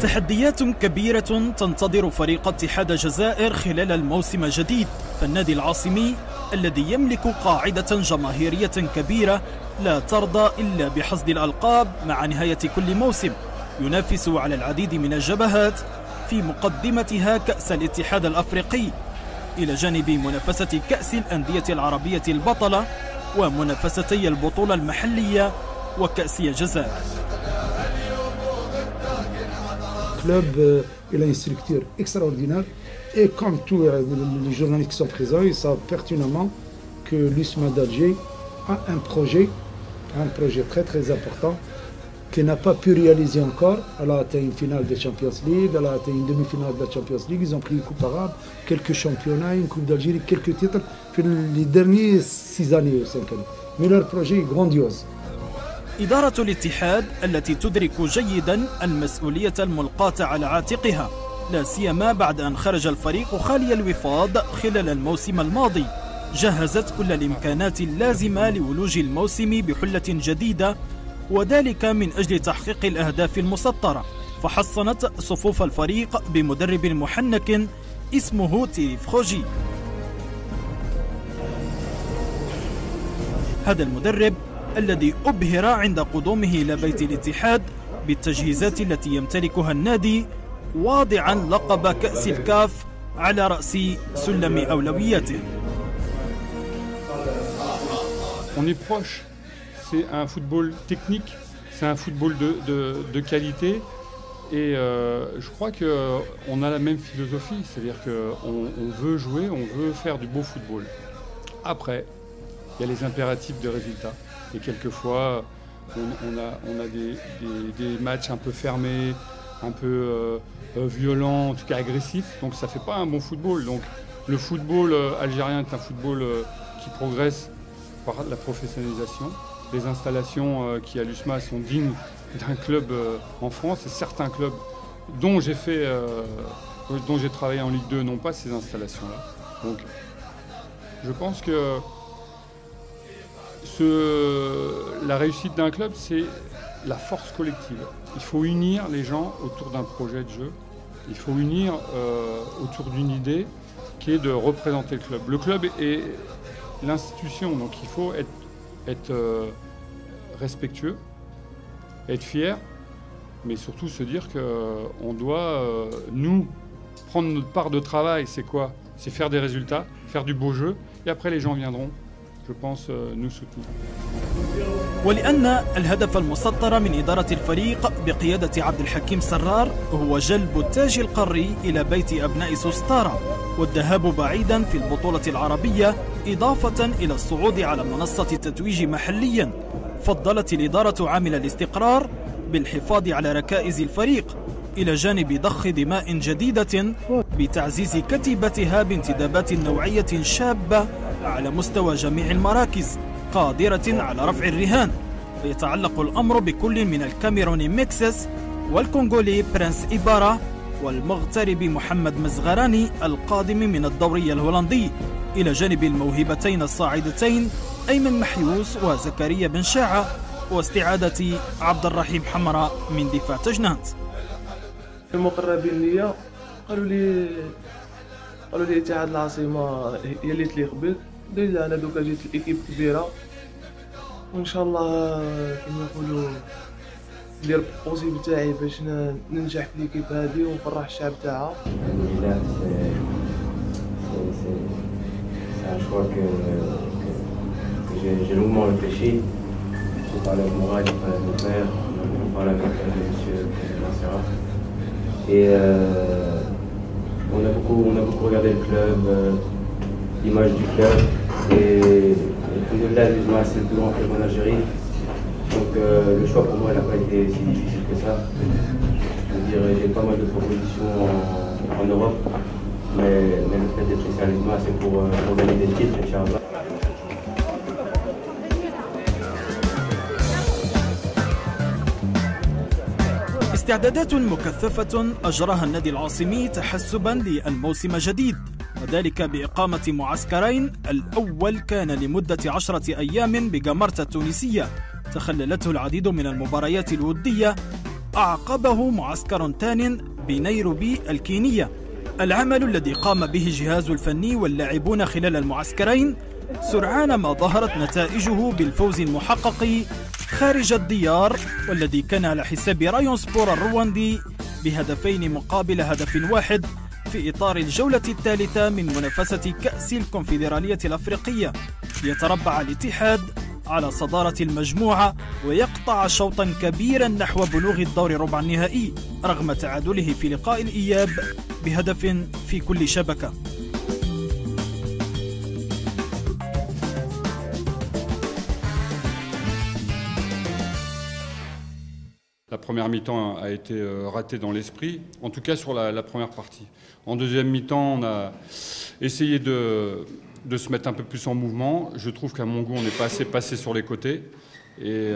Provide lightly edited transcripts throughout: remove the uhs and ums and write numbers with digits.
تحديات كبيرة تنتظر فريق اتحاد الجزائر خلال الموسم الجديد، فالنادي العاصمي الذي يملك قاعدة جماهيرية كبيرة لا ترضى إلا بحصد الألقاب مع نهاية كل موسم، ينافس على العديد من الجبهات في مقدمتها كأس الاتحاد الأفريقي، إلى جانب منافسة كأس الأندية العربية البطلة ومنافستي البطولة المحلية وكأس الجزائر. club, il a une structure extraordinaire et comme tous les journalistes qui sont présents, ils savent pertinemment que l'USMA d'Alger a un projet très très important qui n'a pas pu réaliser encore. Elle a atteint une finale de Champions League, elle a atteint une demi-finale de la Champions League, ils ont pris une coupe arabe, quelques championnats, une coupe d'Algérie, quelques titres pour les derniers 6 années ou 5 années. Mais leur projet est grandiose. إدارة الاتحاد التي تدرك جيدا المسؤولية الملقاة على عاتقها، لا سيما بعد أن خرج الفريق خالي الوفاض خلال الموسم الماضي، جهزت كل الإمكانات اللازمة لولوج الموسم بحلة جديدة، وذلك من أجل تحقيق الأهداف المسطرة، فحصنت صفوف الفريق بمدرب محنك اسمه تيريف خوجي. هذا المدرب الذي أبهر عند قدومه إلى بيت الاتحاد بالتجهيزات التي يمتلكها النادي، واضعا لقب كأس الكاف على رأس سلم أولوياته. On est proche, c'est un football technique, c'est un football de qualité et je crois qu'on a la même philosophie, c'est-à-dire qu'on veut jouer, on veut faire du beau football. Après, il y a les impératifs de résultats. Et quelquefois, on a des matchs un peu fermés, un peu violents, en tout cas agressifs. Donc ça ne fait pas un bon football. Donc le football algérien est un football qui progresse par la professionnalisation. Les installations qui à l'USMA sont dignes d'un club en France. Et certains clubs dont j'ai travaillé en Ligue 2 n'ont pas ces installations-là. Donc je pense que la réussite d'un club, c'est la force collective. Il faut unir les gens autour d'un projet de jeu. Il faut unir autour d'une idée qui est de représenter le club. Le club est l'institution, donc il faut être respectueux, être fier, mais surtout se dire qu'on doit, nous, prendre notre part de travail. C'est quoi? C'est faire des résultats, faire du beau jeu, et après les gens viendront. Je pense nous soutenir. ولأن الهدف المسطر من إدارة الفريق بقيادة عبد الحكيم سرار هو جلب التاج القاري إلى بيت أبناء سوستارا والذهاب بعيدا في البطولة العربية، إضافة إلى الصعود على منصة التتويج محليا، فضلت الإدارة عامل الاستقرار بالحفاظ على ركائز الفريق إلى جانب ضخ دماء جديدة بتعزيز كتيبتها بانتدابات نوعية شابة على مستوى جميع المراكز قادرة على رفع الرهان. ويتعلق الأمر بكل من الكاميروني ميكسس والكونغولي برنس إيبارا والمغترب محمد مزغراني القادم من الدوري الهولندي، إلى جانب الموهبتين الصاعدتين أيمن محيوس وزكريا بن شاعة، واستعادة عبد الرحيم حمراء من دفاع تجنات. المقربين ليا قالوا لي اتحاد العاصمه هي اللي تليق بك، انا دوكا جيت الايكيب كبيره وان شاء الله كما يقولوا ندير البوسيبل تاعي باش ننجح في ليكيب هذه ونفرح الشعب تاعها. J'ai longuement réfléchi. J'ai parlé avec Mourad, j'ai parlé avec mon père, j'ai parlé avec monsieur Massera. Et on a beaucoup regardé le club, l'image du club. Et là, l'USMA, c'est le plus grand club en Algérie. Donc le choix pour moi n'a pas été si difficile que ça. Je veux dire, j'ai pas mal de propositions en Europe. Mais le fait d'être ici à l'USMA, c'est pour gagner des titres, Inch'Allah. استعدادات مكثفة أجراها النادي العاصمي تحسبا للموسم الجديد، وذلك بإقامة معسكرين. الأول كان لمدة 10 أيام بجمرتة التونسية تخللته العديد من المباريات الودية أعقبه معسكر تان بنيروبي الكينية. العمل الذي قام به الجهاز الفني واللاعبون خلال المعسكرين سرعان ما ظهرت نتائجه بالفوز المحقق خارج الديار، والذي كان على حساب رايون سبور الرواندي بهدفين مقابل هدف واحد في إطار الجولة الثالثة من منافسة كأس الكونفدرالية الأفريقية، ليتربع الاتحاد على صدارة المجموعة ويقطع شوطا كبيرا نحو بلوغ الدور ربع النهائي رغم تعادله في لقاء الإياب بهدف في كل شبكة. La première mi-temps a été ratée dans l'esprit, en tout cas sur la première partie. En deuxième mi-temps, on a essayé de se mettre un peu plus en mouvement. Je trouve qu'à mon goût, on n'est pas assez passé sur les côtés et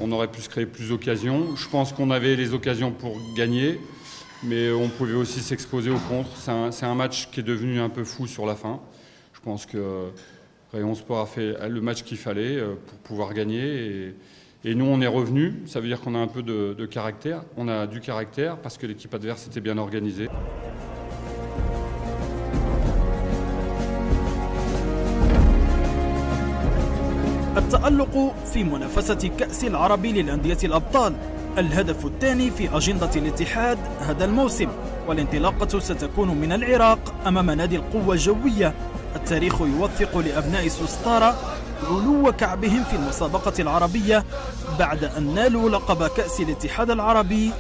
on aurait pu se créer plus d'occasions. Je pense qu'on avait les occasions pour gagner, mais on pouvait aussi s'exposer au contre. C'est un match qui est devenu un peu fou sur la fin. Je pense que Rayon Sport a fait le match qu'il fallait pour pouvoir gagner. Et nous, on est revenus. Ça veut dire qu'on a un peu de caractère. On a du caractère parce que l'équipe adverse était bien organisée. التألق في منافسة كأس العرب للأندية الأبطال الهدف الثاني في أجندة الاتحاد هذا الموسم، والانطلاقة ستكون من العراق أمام نادي القوة الجوية. التاريخ يوثق لأبناء سوستارا علو كعبهم في المسابقة العربية بعد أن نالوا لقب كأس الاتحاد العربي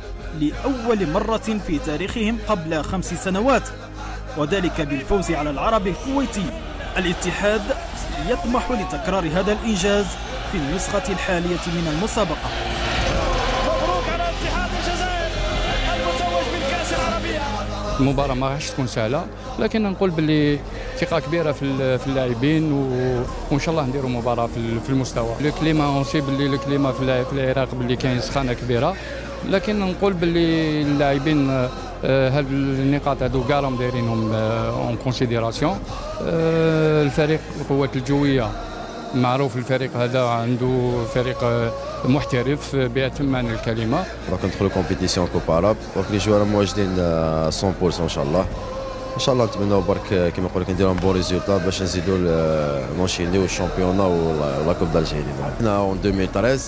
لأول مرة في تاريخهم قبل 5 سنوات، وذلك بالفوز على العرب الكويتي. الاتحاد يطمح لتكرار هذا الإنجاز في النسخة الحالية من المسابقة. مبروك على اتحاد الجزائر المتوج بالكأس العربية. المباراة ما راحش تكون سهلة، لكن نقول باللي ثقة كبيرة في اللاعبين وإن شاء الله نديروا مباراة في المستوى. الكليما اونسي باللي الكليما في العراق باللي كاين سخانة كبيرة، لكن نقول باللي اللاعبين هاد النقاط هادو كاع راهم دايرينهم اون كونسيديراسيون. الفريق القوات الجوية معروف، الفريق هذا عنده فريق محترف بأتم معنى الكلمة. راك ندخلوا كومبيتيسيون كوب عرب، دونك لي جوار مواجدين 100% ان شاء الله. ان شاء الله نتمناو برك كيما نقول لك نديرو بون ريزولتا باش نزيدو نونشينيو الشامبيونا ولا كوب دالجيري. حنا اون 2013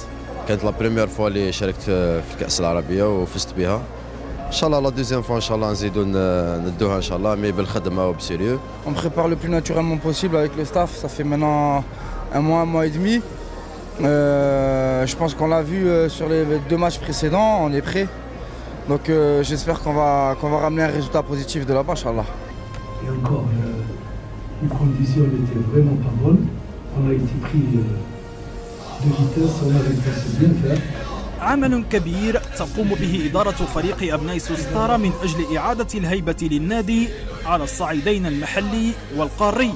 كانت لا بريمير فوا اللي شاركت في الكأس العربية وفزت بها. ان شاء الله لا دوزيام فوا ان شاء الله نزيدو ندوها ان شاء الله، مي بالخدمه وبسيريو. On prépare le plus naturellement possible avec le staff. Ça fait maintenant un mois et demi. Je pense qu'on l'a vu sur les 2 matchs précédents. On est prêt. Donc j'espère qu'on va ramener un résultat positif de là-bas, Inch'Allah. Et encore, les conditions n'étaient vraiment pas bonnes. On a été pris de vitesse, on avait pensé bien faire. عمل كبير تقوم به إدارة فريق أبناء سوستارا من أجل إعادة الهيبة للنادي على الصعيدين المحلي والقاري،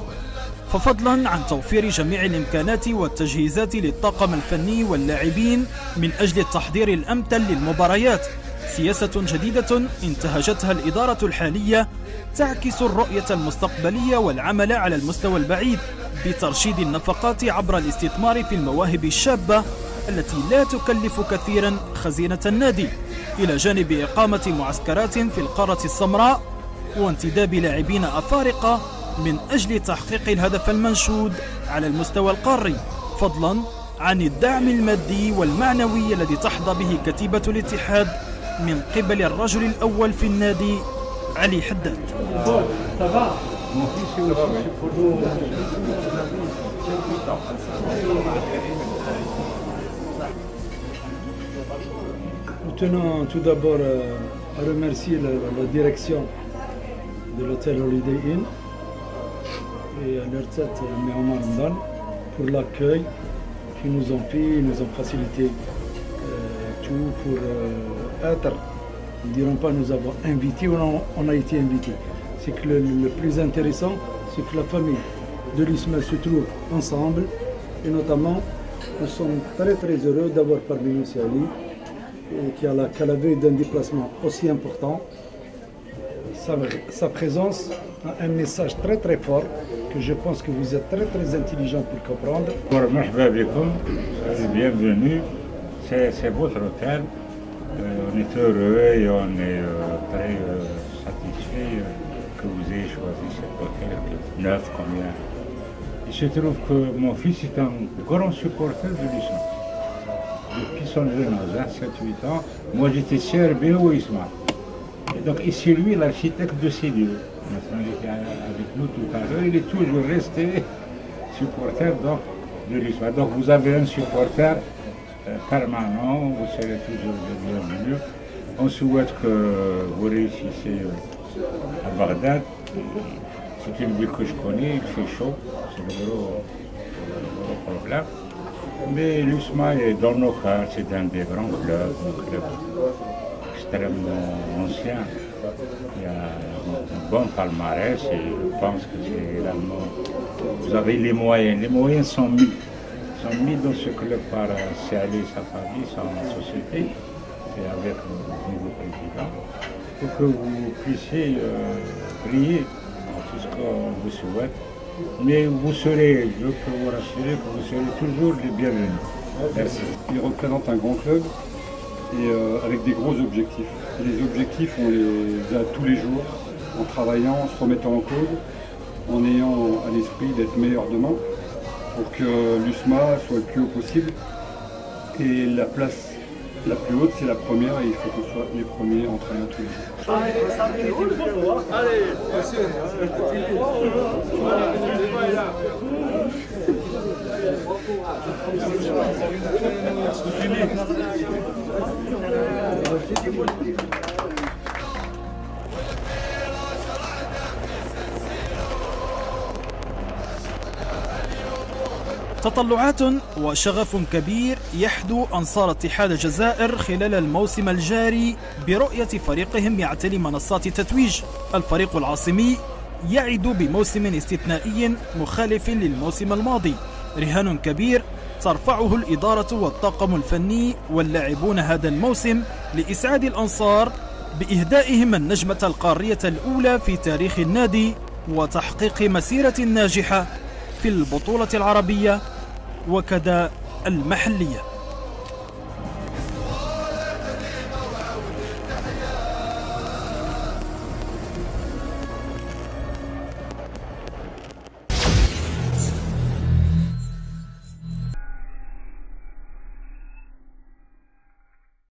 ففضلا عن توفير جميع الإمكانات والتجهيزات للطاقم الفني واللاعبين من أجل التحضير الأمثل للمباريات. سياسة جديدة انتهجتها الإدارة الحالية تعكس الرؤية المستقبلية والعمل على المستوى البعيد بترشيد النفقات عبر الاستثمار في المواهب الشابة التي لا تكلف كثيرا خزينة النادي، إلى جانب إقامة معسكرات في القارة السمراء وانتداب لاعبين أفارقة من أجل تحقيق الهدف المنشود على المستوى القاري، فضلا عن الدعم المادي والمعنوي الذي تحظى به كتيبة الاتحاد من قبل الرجل الأول في النادي علي حداد. Nous tenons tout d'abord à remercier la direction de l'hôtel Holiday Inn et à leur tête, Omar Mdan, pour l'accueil qu'ils nous ont fait, ils nous ont facilité tout pour être, ils ne diront pas nous avons invité ou on a été invité. C'est que le plus intéressant, c'est que la famille de l'USMA se trouve ensemble et notamment nous sommes très heureux d'avoir parmi nous Ali, qui à la veille d'un déplacement aussi important. Sa présence a un message très fort que je pense que vous êtes très intelligent pour comprendre. Bienvenue, c'est votre hôtel. On est heureux et on est très satisfait que vous ayez choisi cet hôtel neuf combien. Il se trouve que mon fils est un grand supporter de l'USMA. Depuis son jeune âge, 7-8 ans, moi j'étais servi au ISMA. Et donc ici lui l'architecte de ces lieux. Maintenant il était avec nous tout à l'heure, il est toujours resté supporter de l'USMA. Donc vous avez un supporter permanent, vous serez toujours le bienvenu. On souhaite que vous réussissiez à Bagdad. C'est une ville que je connais, il fait chaud, c'est le gros problème. Mais l'USMA est dans nos cœurs, c'est un des grands clubs, un club extrêmement ancien. Il y a un bon palmarès et je pense que c'est également. Vous avez les moyens sont mis. Dans ce club par Salé, sa famille, sa société, et avec le nouveau président, pour que vous puissiez briller dans tout ce qu'on vous souhaite. Mais vous serez, je peux vous rassurer que vous serez toujours les bienvenus. Merci. Il représente un grand club et avec des gros objectifs. Et les objectifs, on les a tous les jours, en travaillant, en se remettant en cause, en ayant à l'esprit d'être meilleur demain, pour que l'USMA soit le plus haut possible. Et la place la plus haute, c'est la première, et il faut qu'on soit les premiers en travaillant tous les jours. تطلعات وشغف كبير يحدو أنصار اتحاد الجزائر خلال الموسم الجاري برؤية فريقهم يعتلي منصات تتويج. الفريق العاصمي يعد بموسم استثنائي مخالف للموسم الماضي، رهان كبير ترفعه الإدارة والطاقم الفني واللاعبون هذا الموسم لإسعاد الأنصار بإهدائهم النجمة القارية الأولى في تاريخ النادي وتحقيق مسيرة ناجحة في البطولة العربية وكذا المحلية.